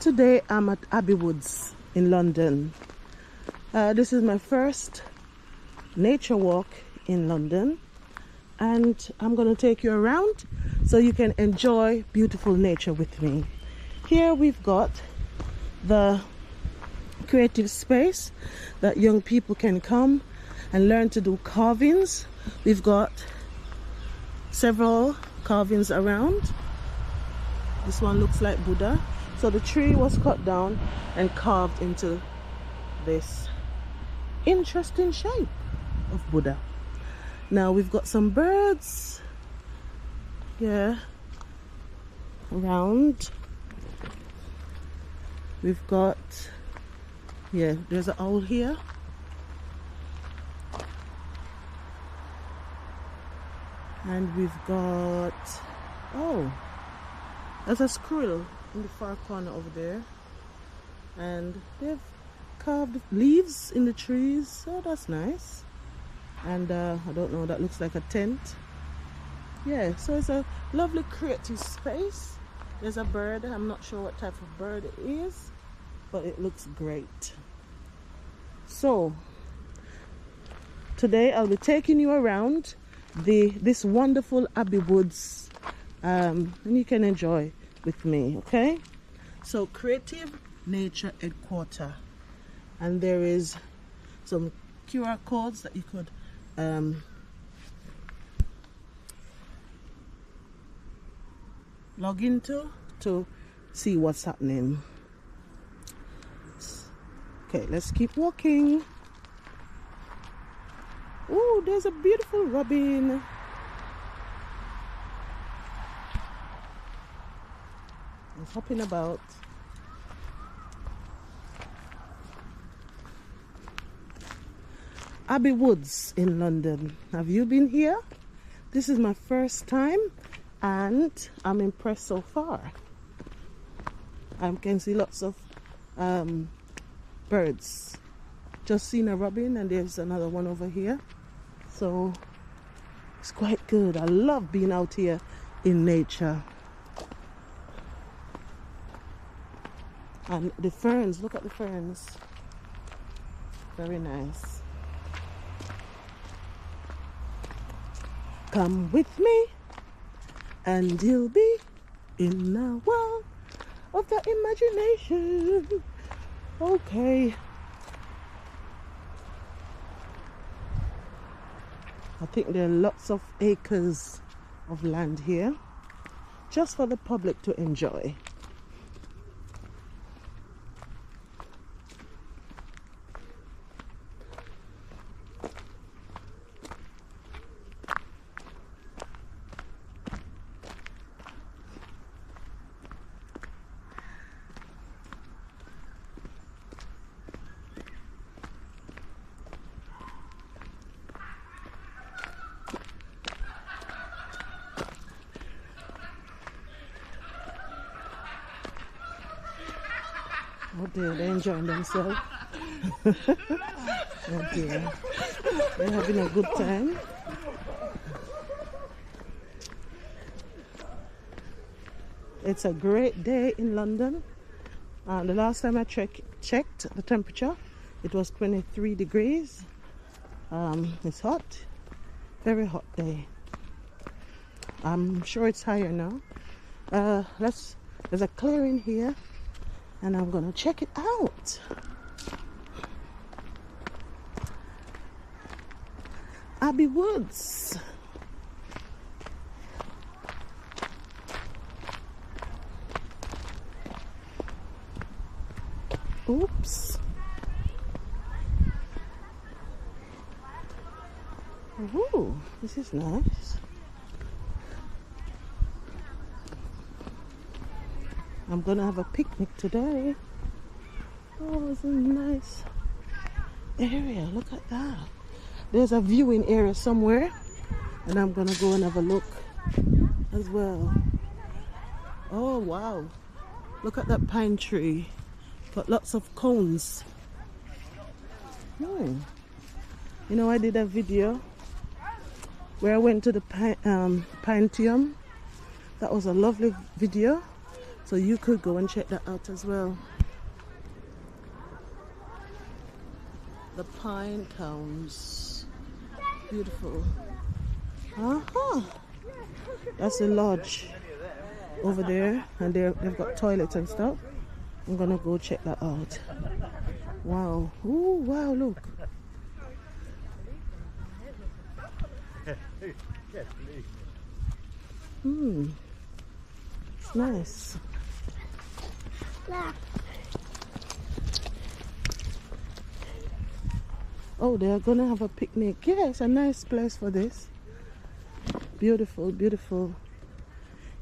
Today I'm at Abby Woods in London. This is my first nature walk in London, and I'm going to take you around so you can enjoy beautiful nature with me. Here we've got the creative space that young people can come and learn to do carvings. We've got several carvings around. This one looks like Buddha. So the tree was cut down and carved into this interesting shape of Buddha. Now we've got some birds here around. We've got, yeah, there's an owl here. And we've got, oh, there's a squirrel in the far corner over there. And they've carved leaves in the trees, so that's nice. And I don't know, that looks like a tent. Yeah, so it's a lovely creative space. There's a bird, I'm not sure what type of bird it is, but it looks great. So today I'll be taking you around this wonderful Abby Woods, and you can enjoy with me, okay? So Creative Nature Headquarter, and there is some QR codes that you could log into to see what's happening. Okay, let's keep walking. Oh, there's a beautiful robin. It's hopping about. Abby Woods in London. Have you been here? This is my first time and I'm impressed so far. I can see lots of birds. Just seen a robin and there's another one over here. So it's quite good. I love being out here in nature. And the ferns, look at the ferns. Very nice. Come with me and you'll be in the world of the imagination. Okay. I think there are lots of acres of land here just for the public to enjoy. Oh dear, they're enjoying themselves. Oh dear, they're having a good time. It's a great day in London. The last time I checked the temperature, it was 23 degrees. It's hot, very hot day. I'm sure it's higher now. There's a clearing here. And I'm gonna check it out. Abby Woods. Oops. Ooh, this is nice. I'm gonna have a picnic today. Oh, it's a nice area. Look at that. There's a viewing area somewhere, and I'm gonna go and have a look as well. Oh wow, look at that pine tree. Got lots of cones. You know, I did a video where I went to the Pinetum. That was a lovely video. So you could go and check that out as well. The pine cones. Beautiful. That's the lodge over there, and they've got toilets and stuff. I'm gonna go check that out. Wow. Ooh, wow, look. It's nice. Oh, they are gonna have a picnic. Yeah, it's a nice place for this. Beautiful, beautiful.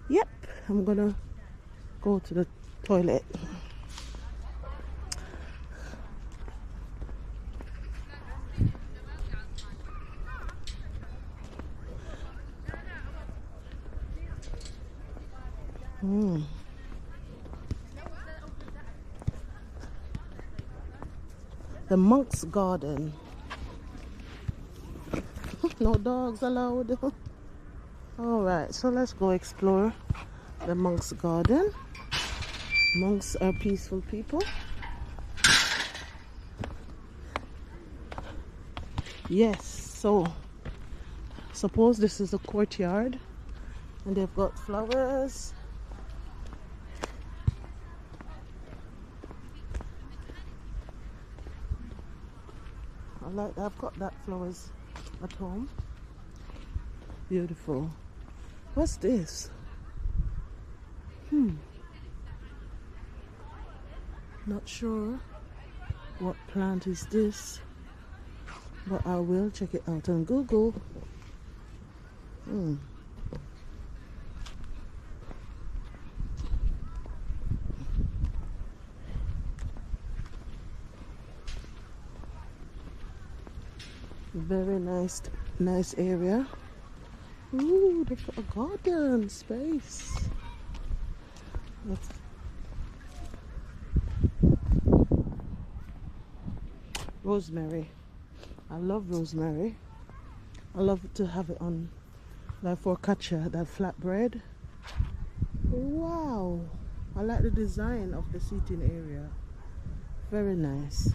Yep, I'm gonna go to the toilet. The monk's garden. No dogs allowed. Alright, so let's go explore the monk's garden. Monks are peaceful people. Yes, so suppose this is a courtyard and they've got flowers. I've got that flowers at home. Beautiful. What's this? Not sure what plant is this, but I will check it out on Google. Very nice area. Ooh, they've got a garden space. Rosemary. I love rosemary. I love to have it on like focaccia, that flatbread. Wow, I like the design of the seating area. Very nice.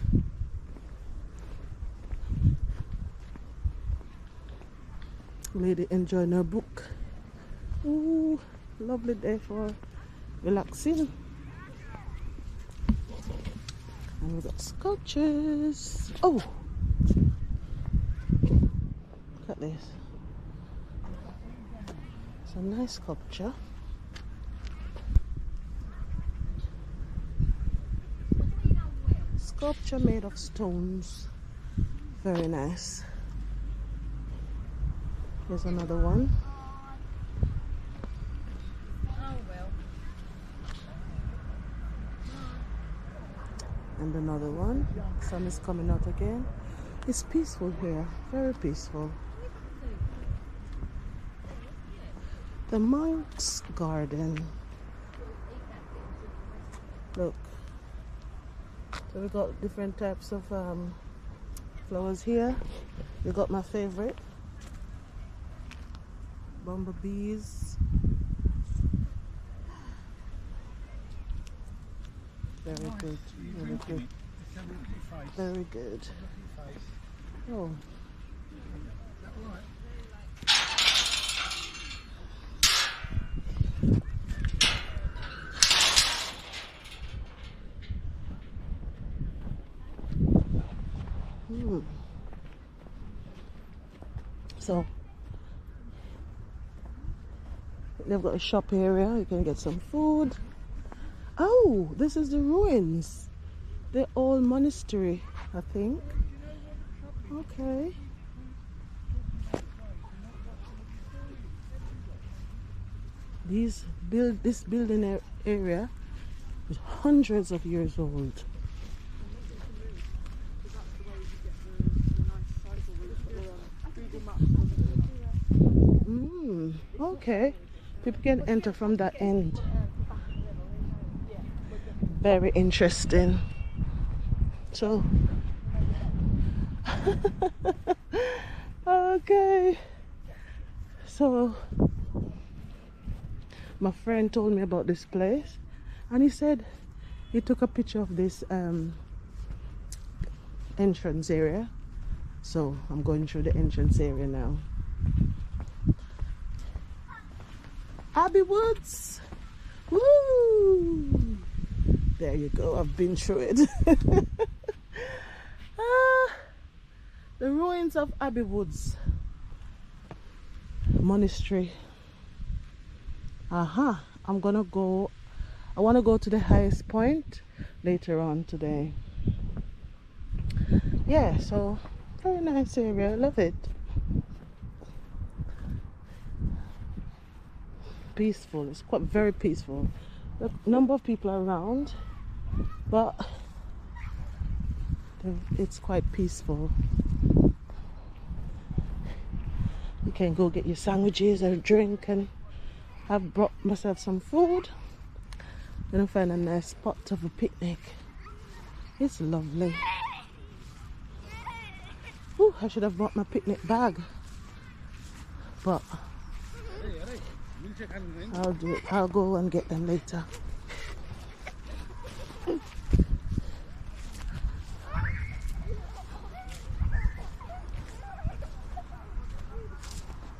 Lady enjoying her book. Ooh, lovely day for relaxing. And we've got sculptures. Oh, look at this. It's a nice sculpture. Sculpture made of stones. Very nice. Here's another one. And another one. Sun is coming out again. It's peaceful here, very peaceful. The monk's garden. Look. So we got different types of flowers here. We got my favorite. Bumblebees. Very good, very good. Very good. Oh. So they've got a shop area. You can get some food. Oh, this is the ruins. The old monastery, I think. Okay. This building area is hundreds of years old. Okay. People can enter from that end. Very interesting. So okay, so my friend told me about this place And he said he took a picture of this entrance area. So I'm going through the entrance area now. Abby Woods! Woo! There you go, I've been through it. The ruins of Abby Woods Monastery. I'm gonna go, I want to go to the highest point later on today. Yeah, so very nice area, I love it. Peaceful, it's quite very peaceful. The number of people around, but it's quite peaceful. You can go get your sandwiches or drink, and I've brought myself some food. Gonna find a nice spot of a picnic. It's lovely. Ooh, I should have brought my picnic bag, but I'll do it. I'll go and get them later.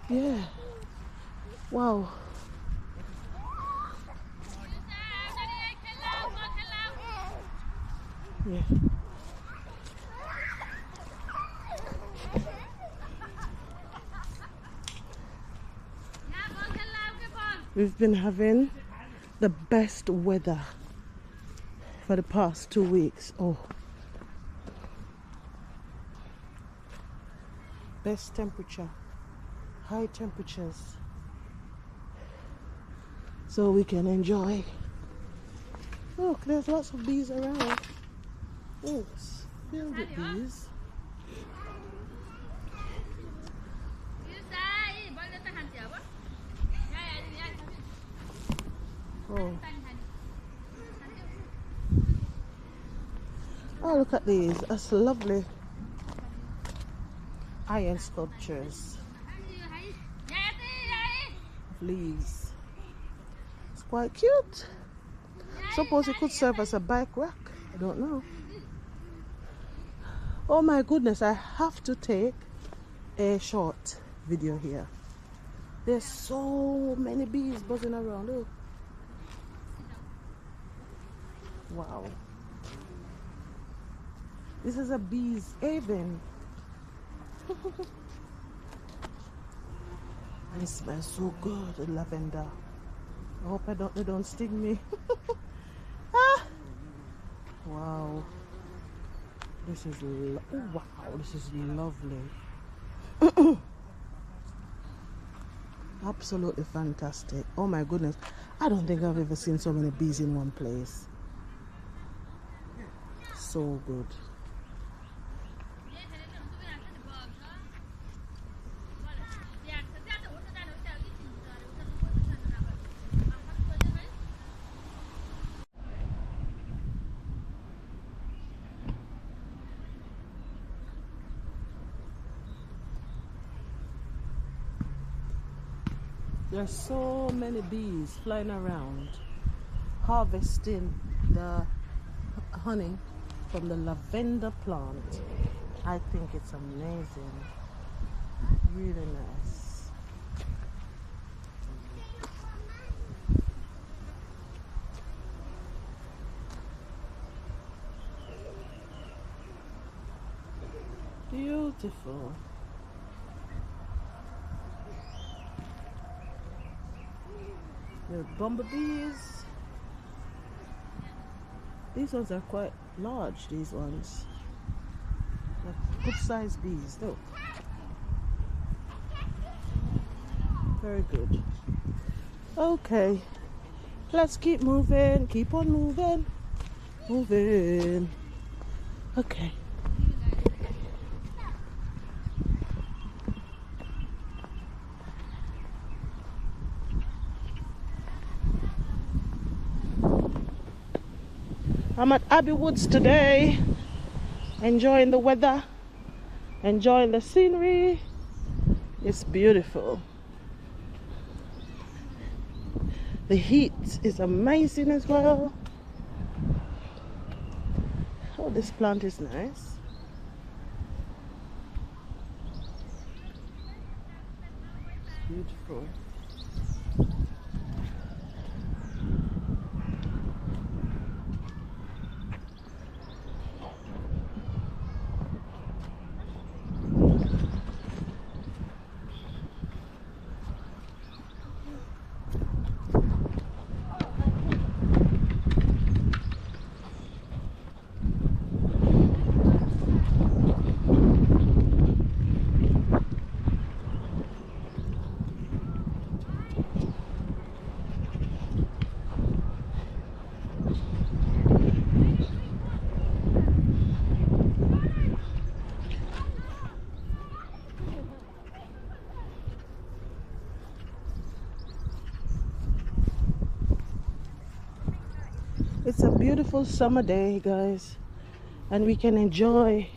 Yeah. Wow. Yeah. We've been having the best weather for the past 2 weeks. Oh, best temperature, high temperatures, so we can enjoy. Look, there's lots of bees around. Oh, it's filled with bees. Oh. Oh, look at these. That's lovely. Iron sculptures. Leaves. It's quite cute. Suppose it could serve as a bike rack. I don't know. Oh my goodness, I have to take a short video here. There's so many bees buzzing around. Look. Wow. This is a bee's haven. And it smells so good, the lavender. I hope they don't sting me. Ah! Wow. This is wow, this is lovely. Absolutely fantastic. Oh my goodness. I don't think I've ever seen so many bees in one place. So good. There's so many bees flying around, harvesting the honey from the lavender plant. I think it's amazing. Really nice. Beautiful. The bumblebees. These ones are quite large, these ones. They're good sized bees, look. Very good. Okay. Let's keep moving. Keep on moving. Moving. Okay. I'm at Abby Woods today, enjoying the weather, enjoying the scenery. It's beautiful. The heat is amazing as well. Oh, this plant is nice. It's beautiful. It's a beautiful summer day, guys, and we can enjoy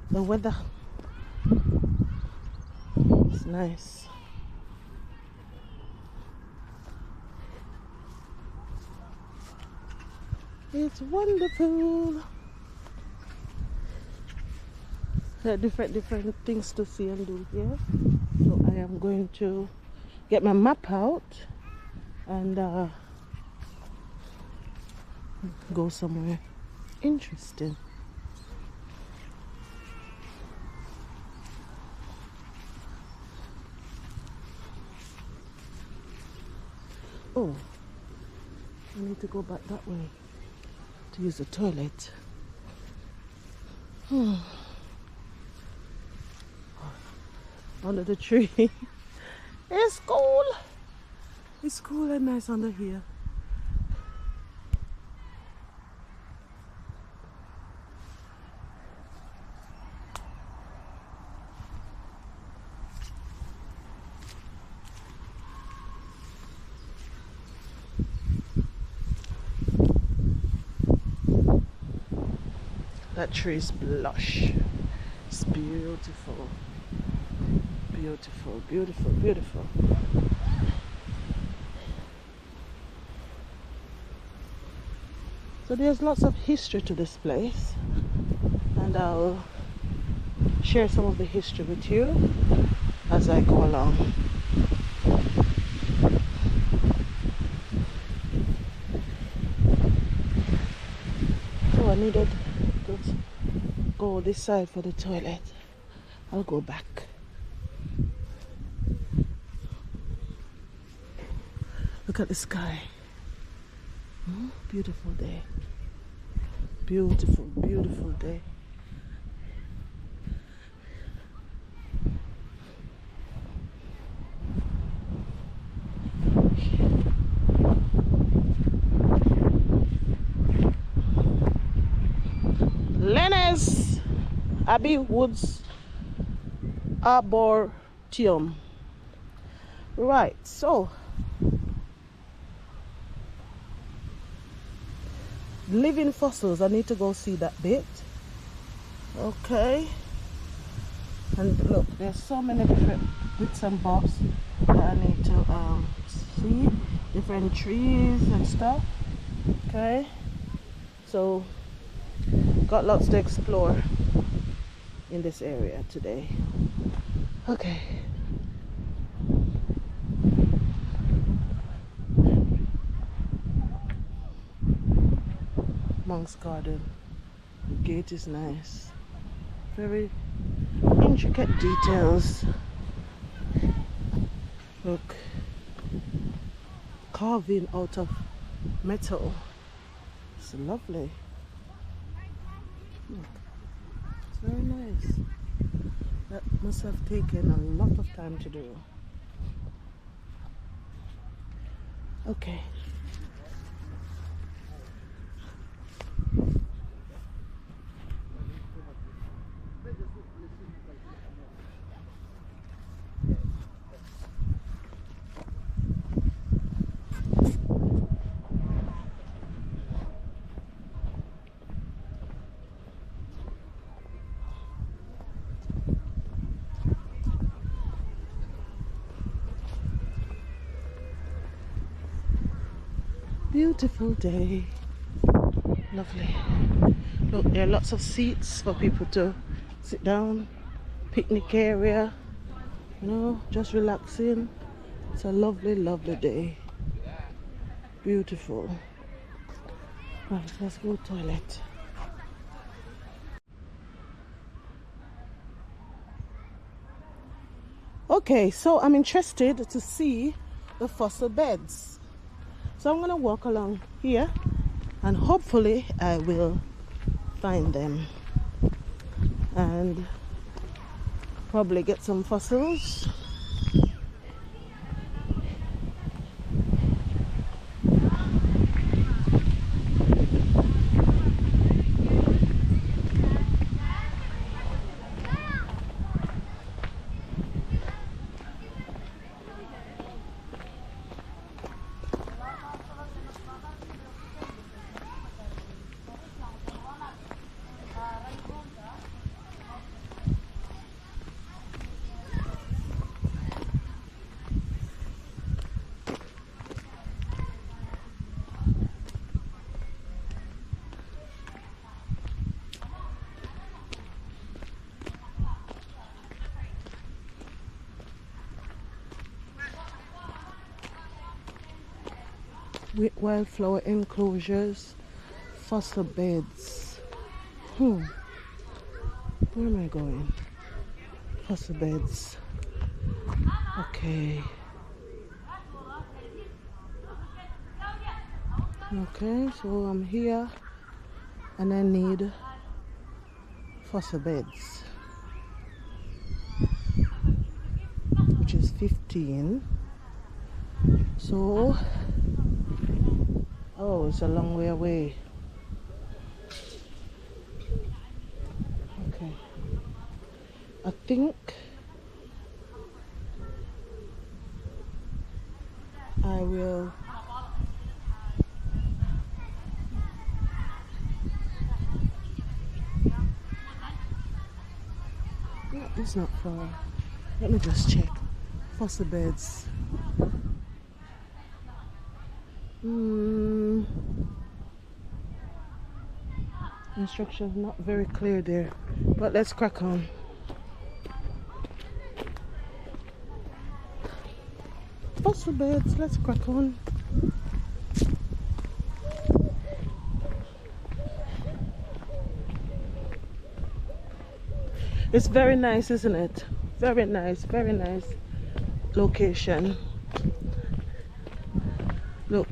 the weather. It's nice. It's wonderful. There are different things to see and do here. So I am going to get my map out and go somewhere interesting. Oh, I need to go back that way to use the toilet. Under the tree. It's cool. It's cool and nice under here. That tree is lush. It's beautiful. Beautiful, beautiful, beautiful. So there's lots of history to this place, and I'll share some of the history with you as I go along. So I needed to go this side for the toilet. I'll go back. Look at the sky. Beautiful day. Beautiful, beautiful day. Lesnes Abby Woods Arboretum. Right, so living fossils, I need to go see that bit. Okay, and look, there's so many different bits and bobs that I need to see, different trees and stuff. Okay, so got lots to explore in this area today. Okay. Monk's Garden. The gate is nice. Very intricate details. Look. Carving out of metal. It's lovely. Look. It's very nice. That must have taken a lot of time to do. Okay. Beautiful day. Lovely. Look, there are lots of seats for people to sit down. Picnic area. You know, just relaxing. It's a lovely, lovely day. Beautiful. Right, let's go toilet. Okay, so I'm interested to see the fossil beds. So I'm gonna walk along here and hopefully I will find them and probably get some fossils. With wildflower enclosures, fossil beds. Where am I going? Fossil beds. Okay. Okay, so I'm here and I need fossil beds, which is 15. So oh, it's a long way away. Okay. I think I will no, it's not far. Let me just check. Fossil beds. Instructions not very clear there, but let's crack on. Fossil beds, let's crack on. It's very nice, isn't it? Very nice location. Look.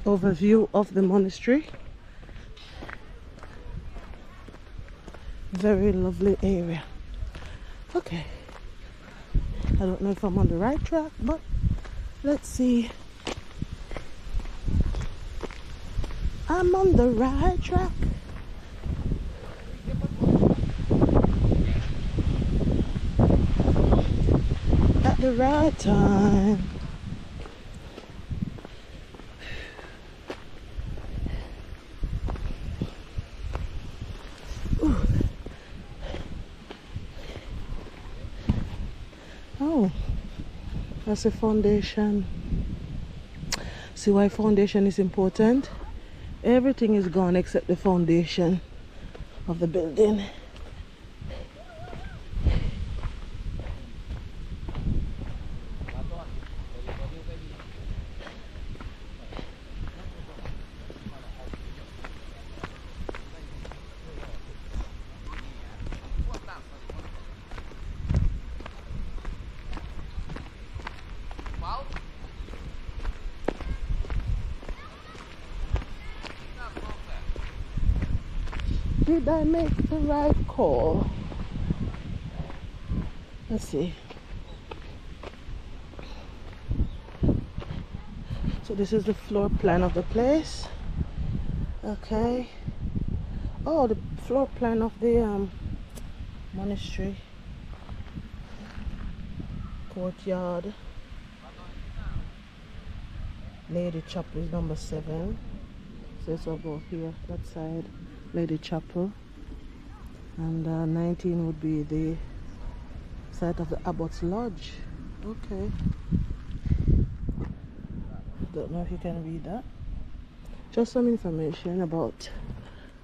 Overview of the monastery. Very lovely area. Okay, I don't know if I'm on the right track, but let's see. I'm on the right track. At the right time. Oh, that's a foundation. See why foundation is important? Everything is gone except the foundation of the building. Did I make the right call? Let's see. So this is the floor plan of the place. Okay. Oh, the floor plan of the monastery. Courtyard. Lady Chapel is number 7. So it's over here, that side. Lady Chapel. And 19 would be the site of the Abbot's Lodge. Okay. Don't know if you can read that. Just some information about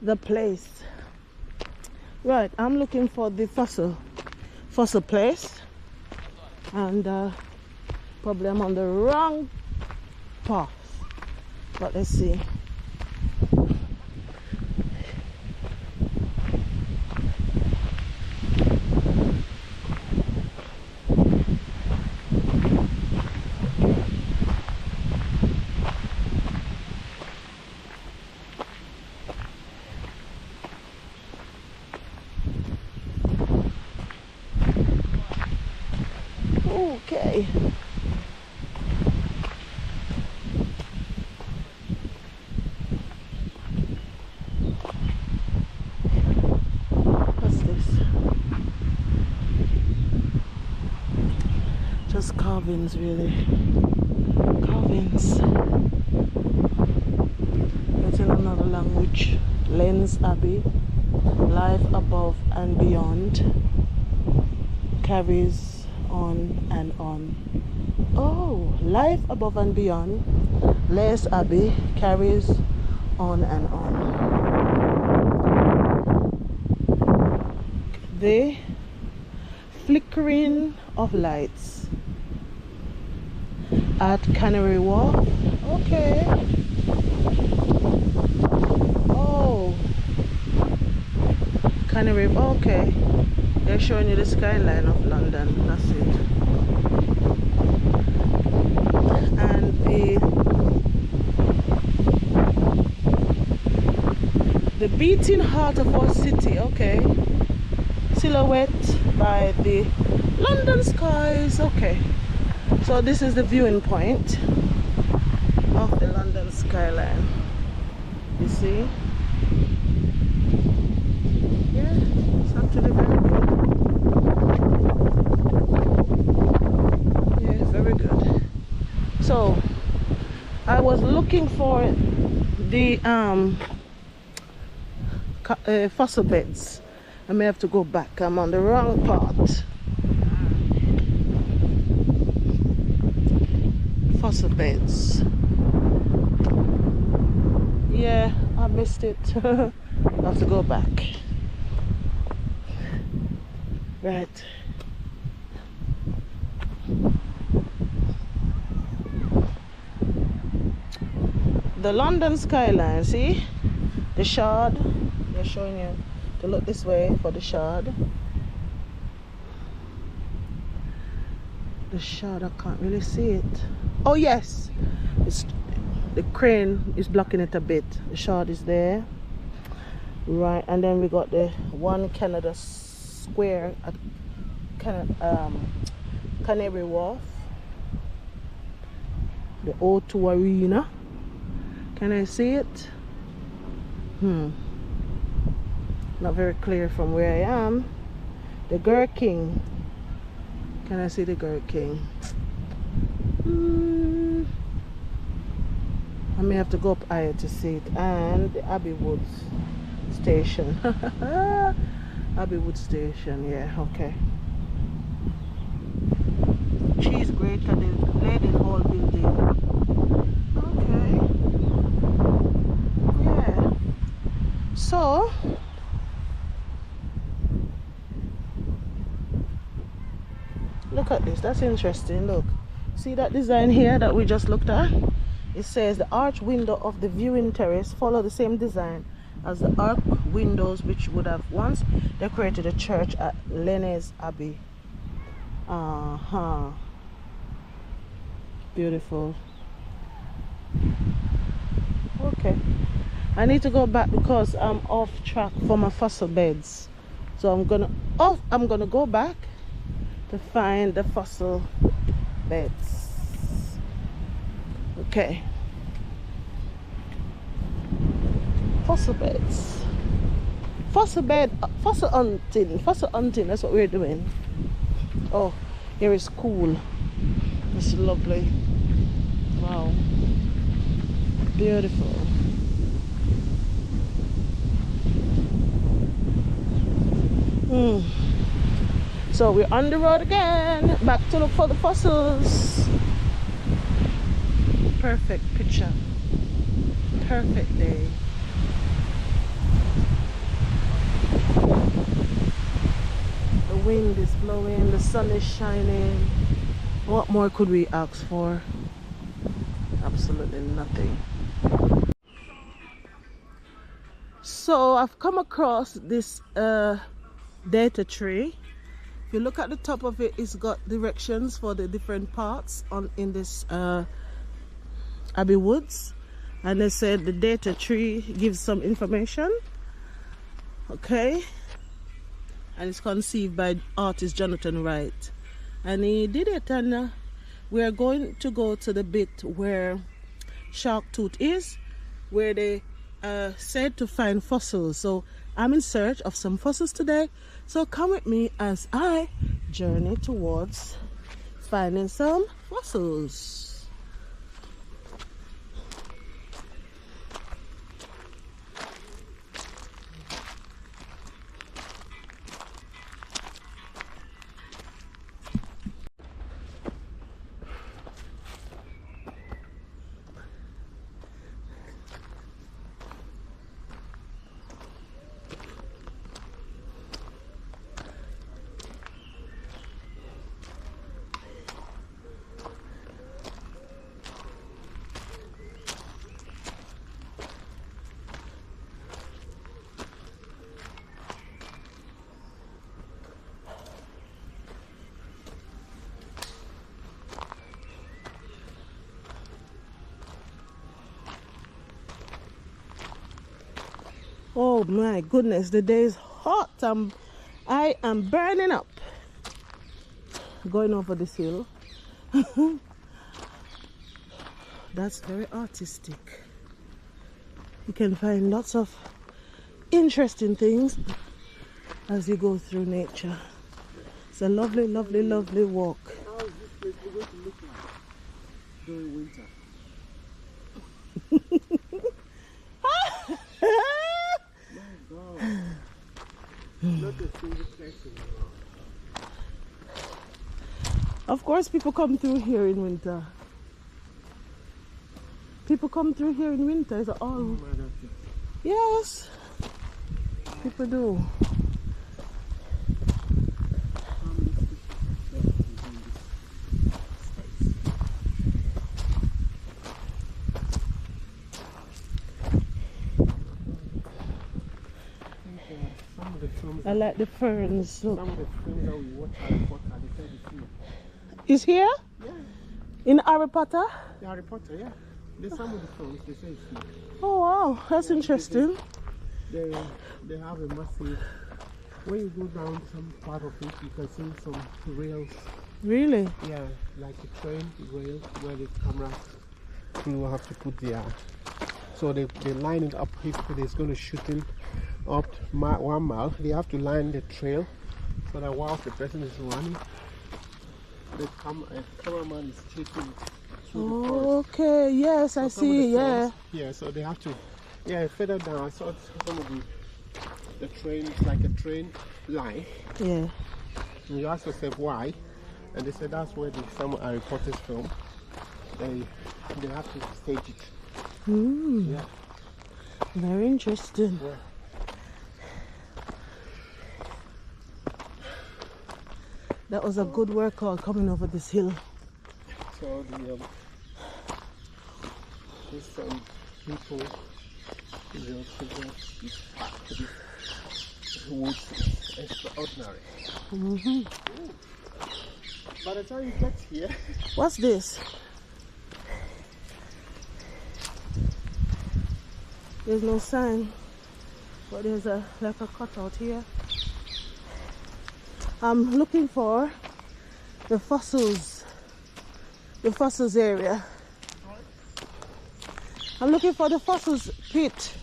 the place. Right, I'm looking for the fossil place, and probably I'm on the wrong path, but let's see. Okay. What's this? Just carvings, really. Carvings. It's in another language. Lesnes Abbey, life above and beyond, carries on and on. Oh, life above and beyond, Lesnes Abbey carries on and on. The flickering of lights at Canary Wharf. Okay. Oh, Canary. Okay. They're showing you the skyline of London. That's it. And the beating heart of our city. Okay. Silhouette by the London skies. Okay. So this is the viewing point of the London skyline. You see? Yeah, it's actually very good. Yeah, very good. So I was looking for the fossil beds. I may have to go back. I'm on the wrong path. Fossil beds. Yeah, I missed it. I have to go back. Right. The London skyline, see? The Shard. They're showing you to look this way for the Shard. The Shard, I can't really see it. Oh yes, it's the crane is blocking it a bit. The Shard is there, right? And then we got the One Canada Square at Canary Wharf, the O2 Arena. Can I see it? Not very clear from where I am. The Gherkin. Can I see the Gherkin? I may have to go up higher to see it. And the Abby Woods station. Abby Woods station, yeah, okay. Cheese grater, the Lady Hall building. Okay. Yeah. So look at this, that's interesting. Look, see that design here that we just looked at? It says the arch window of the viewing terrace follow the same design as the arch windows which would have once decorated the church at Lesnes Abbey. Beautiful. Okay, I need to go back because I'm off track for my fossil beds. So I'm gonna go back to find the fossil beds. Okay. Fossil beds. Fossil hunting, that's what we're doing. Oh, here is cool. It's lovely. Wow. Beautiful. So we're on the road again, back to look for the fossils. Perfect picture. Perfect day. The wind is blowing, the sun is shining. What more could we ask for? Absolutely nothing. So I've come across this data tree. If you look at the top of it, it's got directions for the different parts in this Abby Woods, and they said the data tree gives some information. Okay, and it's conceived by artist Jonathan Wright, and he did it. And we are going to go to the bit where Shark Tooth is, where they said to find fossils. So I'm in search of some fossils today, so come with me as I journey towards finding some fossils. Oh my goodness, the day is hot. I am burning up going over this hill. That's very artistic. You can find lots of interesting things as you go through nature. It's a lovely, lovely, lovely walk. How is this place going to look like during winter? Not a single person. Of course, people come through here in winter. People come through here in winter. It's all. Yes, people do. I like the ferns. Look. Some of the things that we watch Harry Potter, they said it's here. Is here? Yeah. In Harry Potter? The Harry Potter, yeah. There's some of the ferns, they say it's here. Oh wow, that's interesting. They have a massive. When you go down some part of it, you can see some rails. Really? Yeah, like a train rail where the camera crew will have to put their. So they line it up. If it's going to shoot in up 1 mile, they have to line the trail so that while the person is running, the cameraman is chasing it through the forest. Okay, yes, I see, yeah. Yeah, so they have to, further down, I saw some of the train, it's like a train line. Yeah. And you ask yourself why, and they said that's where some Harry Potter's film, they have to stage it. Yeah. Very interesting. Yeah. That was a good workout coming over this hill. So there's some people, this woods is extraordinary. By the time you get here, What's this? There's no sign, but there's like a cutout here. I'm looking for the fossils area. I'm looking for the fossils pit.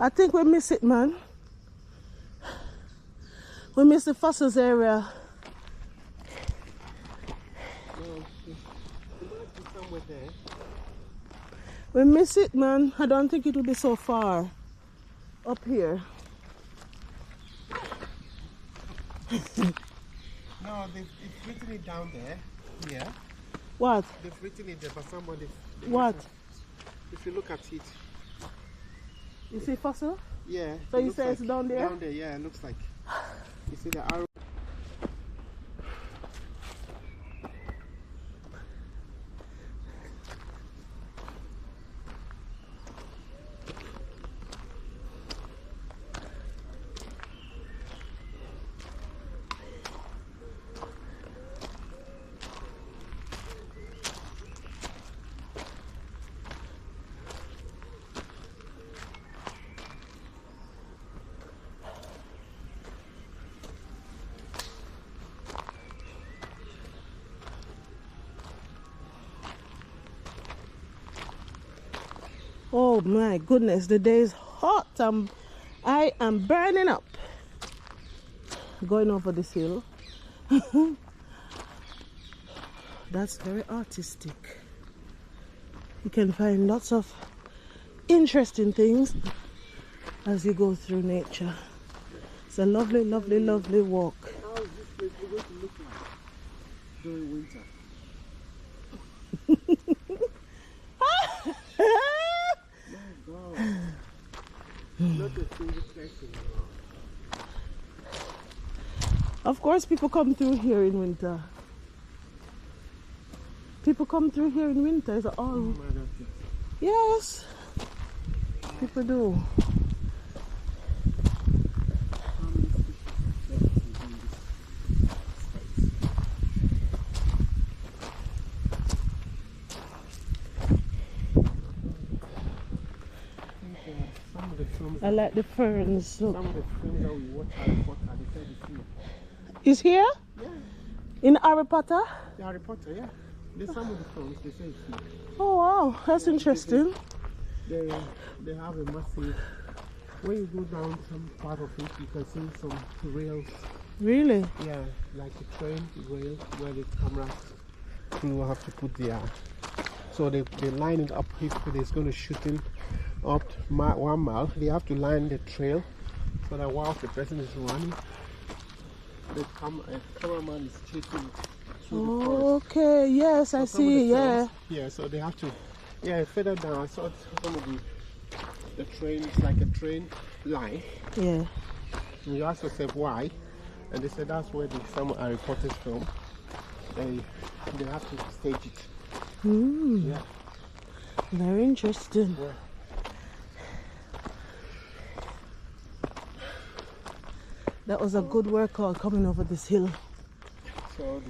I think we miss it, man. We miss the fossils area. We miss it, man. I don't think it will be so far up here. No, they've written it down there. Yeah. What? They've written it there, but somebody. What? If you look at it. You see fossil? Yeah. So you say it's down there? Down there, yeah, it looks like. You see the arrow? Oh my goodness, the day is hot. I am burning up. Going over this hill. That's very artistic. You can find lots of interesting things as you go through nature. It's a lovely, lovely, lovely walk. How is this place going to look like during winter? Not a single person. Of course, people come through here in winter. People come through here in winter. It's all. Yes, people do. I like the ferns. Look. Some of the films that we watch Harry Potter, they said it's here. Is here? Yeah. In Harry Potter? The Harry Potter, yeah. There's some of the films, they say it's here. Oh wow, that's interesting. They have a massive, when you go down some part of it, you can see some rails. Really? Yeah, like a train rail where the camera crew will have to put their, so they line it up. If it's going to shoot in up 1 mile, they have to line the trail so that while the person is running, the cameraman is chasing it through the forest. Okay, yes, I see, yeah. Yeah, so they have to, yeah, further down. I saw some of the train, it's like a train line. Yeah. And you ask yourself why, and they said that's where some Harry Potter's film, they have to stage it. Yeah. Very interesting. Yeah. That was a good workout coming over this hill. So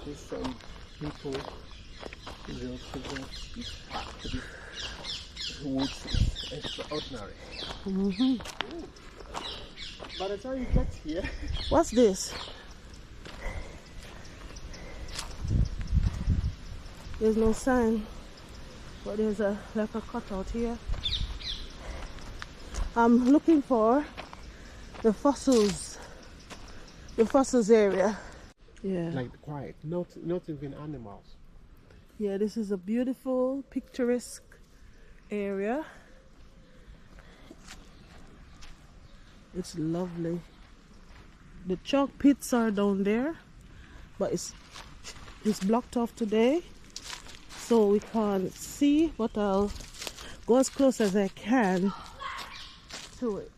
there's some people in the woods is extraordinary. By the time you get here, what's this? There's no sign, but there's like a cutout here. I'm looking for the fossils area. Yeah. like quiet, not even animals. Yeah, this is a beautiful, picturesque area. It's lovely. The chalk pits are down there, but it's blocked off today, so we can't see, but I'll go as close as I can to it.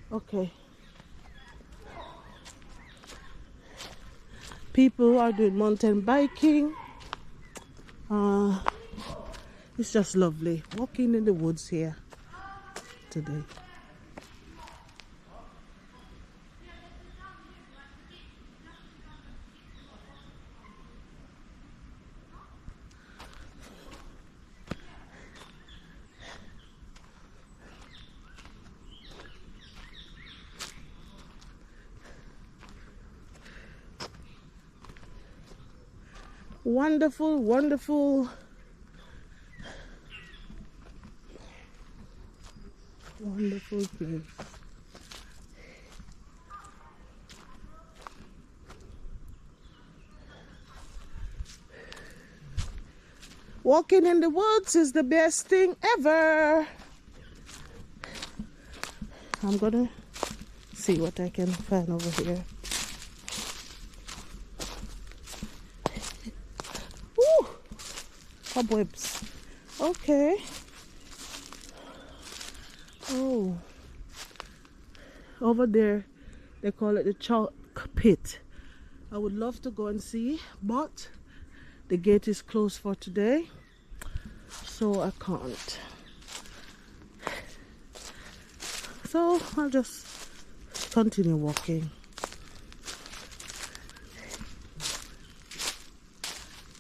Okay. People are doing mountain biking. It's just lovely walking in the woods here today. Wonderful, wonderful, wonderful place. Walking in the woods is the best thing ever. I'm gonna see what I can find over here. Woo! Cobwebs. Okay. Oh. Over there, they call it the chalk pit. I would love to go and see, but the gate is closed for today, so I can't. So I'll just continue walking.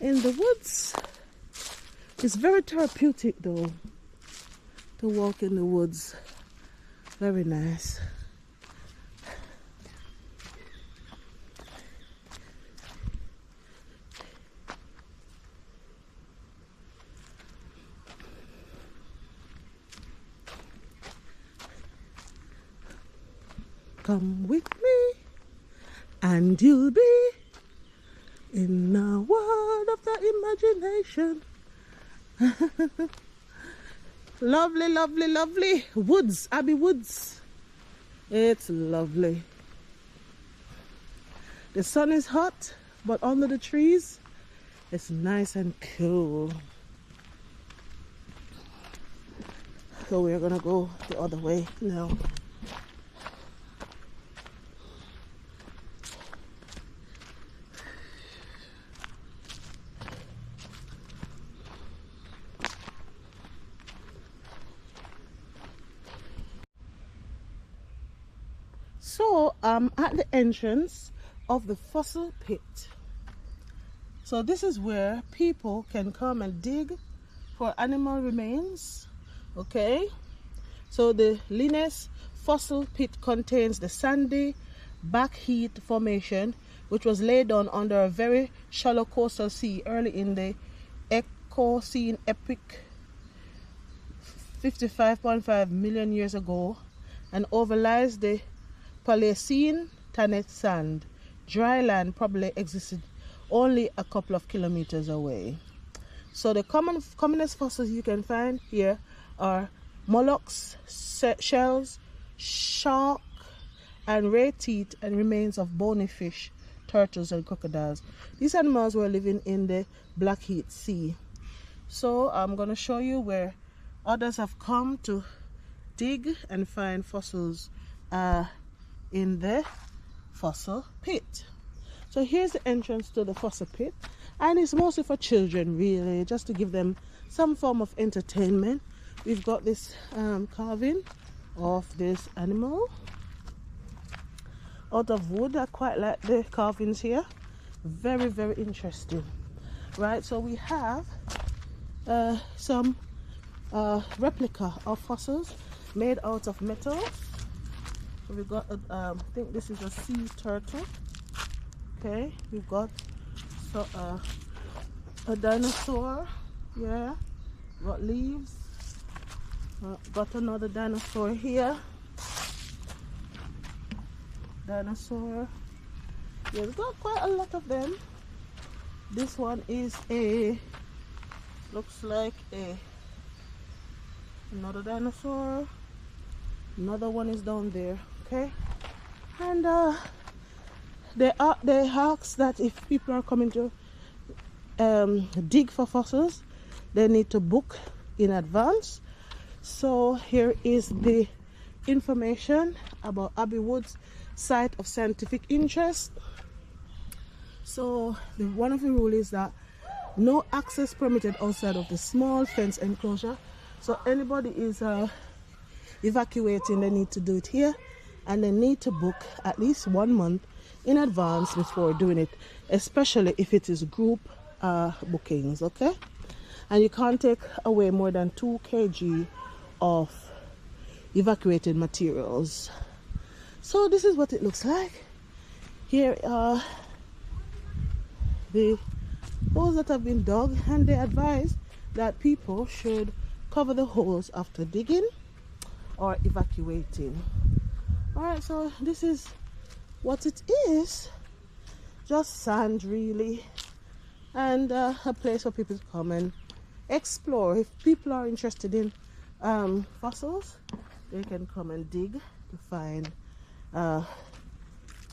In the woods, it's very therapeutic though, to walk in the woods. Very nice. Come with me and you'll be in a world of the imagination. Lovely, lovely, lovely. Woods, Abby Woods. It's lovely. The sun is hot, but under the trees, it's nice and cool. So we're gonna go the other way now. So I'm at the entrance of the fossil pit. So this is where people can come and dig for animal remains. Okay, so the Lesnes fossil pit contains the sandy Blackheath formation, which was laid down under a very shallow coastal sea early in the Eocene epoch 55.5 million years ago, and overlies the Paleocene Tannet sand. Dry land probably existed only a couple of kilometers away. So the commonest fossils you can find here are mollusks, shells, shark and ray teeth, and remains of bony fish, turtles and crocodiles. These animals were living in the Blackheath Sea. So I'm going to show you where others have come to dig and find fossils in the fossil pit. So here's the entrance to the fossil pit, and it's mostly for children, really, just to give them some form of entertainment. We've got this carving of this animal out of wood. I quite like the carvings here. Very, very interesting. Right, so we have some replica of fossils made out of metal. So we've got I think this is a sea turtle. Okay, we've got a dinosaur. Yeah, got leaves. Got another dinosaur here. Dinosaur. Yeah, we've got quite a lot of them. This one is looks like another dinosaur. Another one is down there. Okay, and they ask that if people are coming to dig for fossils, they need to book in advance. So here is the information about Abby Woods site of scientific interest. So one of the rules is that No access permitted outside of the small fence enclosure. So anybody is evacuating, they need to do it here, and they need to book at least 1 month in advance before doing it, especially if it is group bookings, okay? And you can't take away more than 2 kg of evacuated materials. So this is what it looks like. Here are the holes that have been dug, and they advise that people should cover the holes after digging or evacuating. All right, so this is what it is. Just sand, really, and a place for people to come and explore. If people are interested in fossils, they can come and dig to find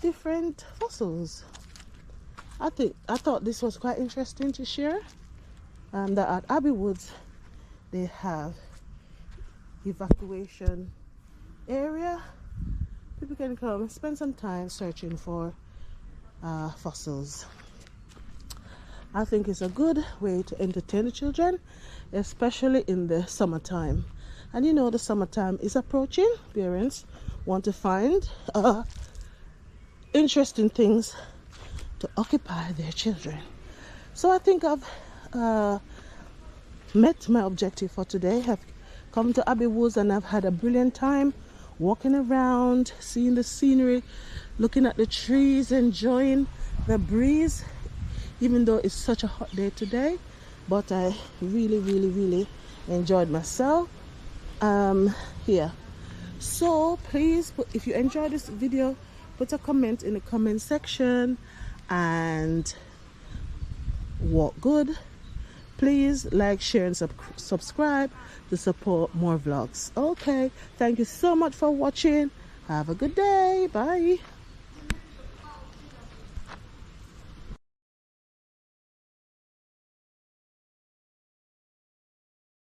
different fossils. I thought this was quite interesting to share. That at Abby Woods they have evacuation area. People can come and spend some time searching for fossils. I think it's a good way to entertain the children, especially in the summertime. And you know, the summertime is approaching. Parents want to find interesting things to occupy their children. So I think I've met my objective for today. I've come to Abby Woods and I've had a brilliant time walking around, seeing the scenery, looking at the trees, enjoying the breeze, even though it's such a hot day today. But I really enjoyed myself here. So please, if you enjoyed this video, put a comment in the comment section and walk good. Please like, share and subscribe to support more vlogs. Okay, thank you so much for watching. Have a good day. Bye.